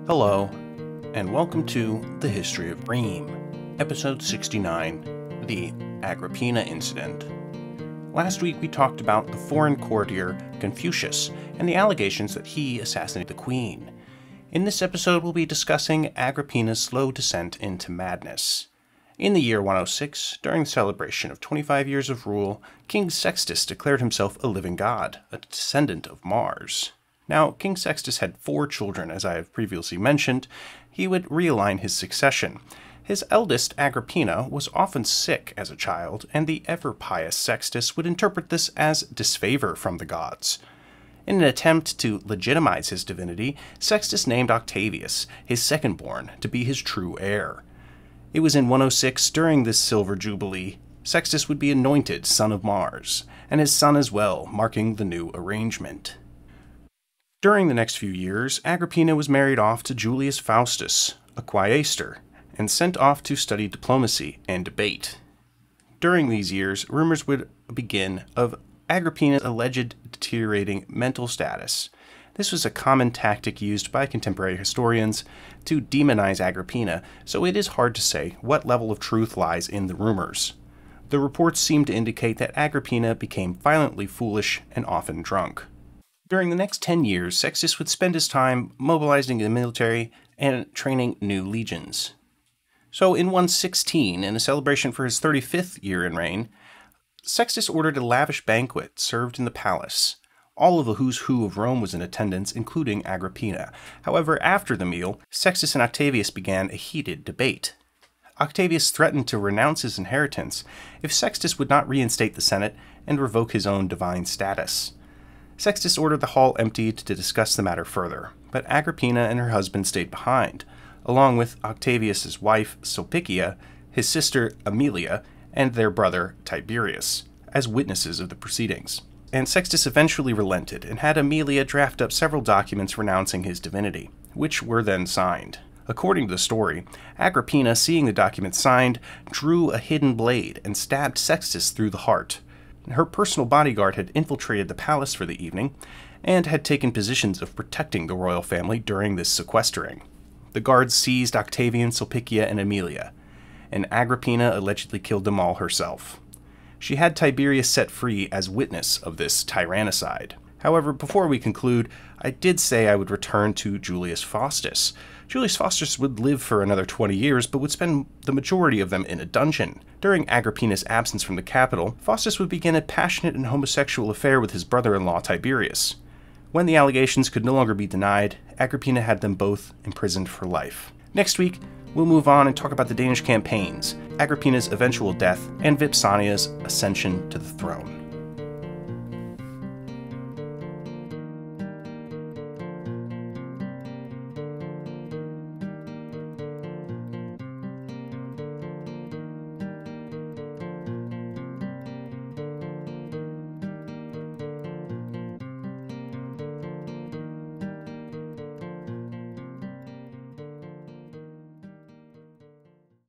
Hello, and welcome to The History of Rheims, Episode 69, The Agrippina Incident. Last week we talked about the foreign courtier Confucius and the allegations that he assassinated the queen. In this episode we'll be discussing Agrippina's slow descent into madness. In the year 106, during the celebration of 25 years of rule, King Sextus declared himself a living god, a descendant of Mars. Now, King Sextus had 4 children, as I have previously mentioned. He would realign his succession. His eldest, Agrippina, was often sick as a child, and the ever-pious Sextus would interpret this as disfavor from the gods. In an attempt to legitimize his divinity, Sextus named Octavius, his second-born, to be his true heir. It was in 106, during this silver jubilee, Sextus would be anointed son of Mars, and his son as well, marking the new arrangement. During the next few years, Agrippina was married off to Julius Faustus, a quaestor, and sent off to study diplomacy and debate. During these years, rumors would begin of Agrippina's alleged deteriorating mental status. This was a common tactic used by contemporary historians to demonize Agrippina, so it is hard to say what level of truth lies in the rumors. The reports seem to indicate that Agrippina became violently foolish and often drunk. During the next 10 years, Sextus would spend his time mobilizing the military and training new legions. So in 116, in a celebration for his 35th year in reign, Sextus ordered a lavish banquet served in the palace. All of the who's who of Rome was in attendance, including Agrippina. However, after the meal, Sextus and Octavius began a heated debate. Octavius threatened to renounce his inheritance if Sextus would not reinstate the Senate and revoke his own divine status. Sextus ordered the hall emptied to discuss the matter further, but Agrippina and her husband stayed behind, along with Octavius's wife Sulpicia, his sister Aemilia, and their brother Tiberius, as witnesses of the proceedings. And Sextus eventually relented and had Aemilia draft up several documents renouncing his divinity, which were then signed. According to the story, Agrippina, seeing the documents signed, drew a hidden blade and stabbed Sextus through the heart. Her personal bodyguard had infiltrated the palace for the evening and had taken positions of protecting the royal family during this sequestering. The guards seized Octavian, Sulpicia, and Aemilia, and Agrippina allegedly killed them all herself. She had Tiberius set free as witness of this tyrannicide. However, before we conclude, I did say I would return to Julius Faustus. Julius Faustus would live for another 20 years, but would spend the majority of them in a dungeon. During Agrippina's absence from the capital, Faustus would begin a passionate and homosexual affair with his brother-in-law Tiberius. When the allegations could no longer be denied, Agrippina had them both imprisoned for life. Next week, we'll move on and talk about the Danish campaigns, Agrippina's eventual death, and Vipsania's ascension to the throne.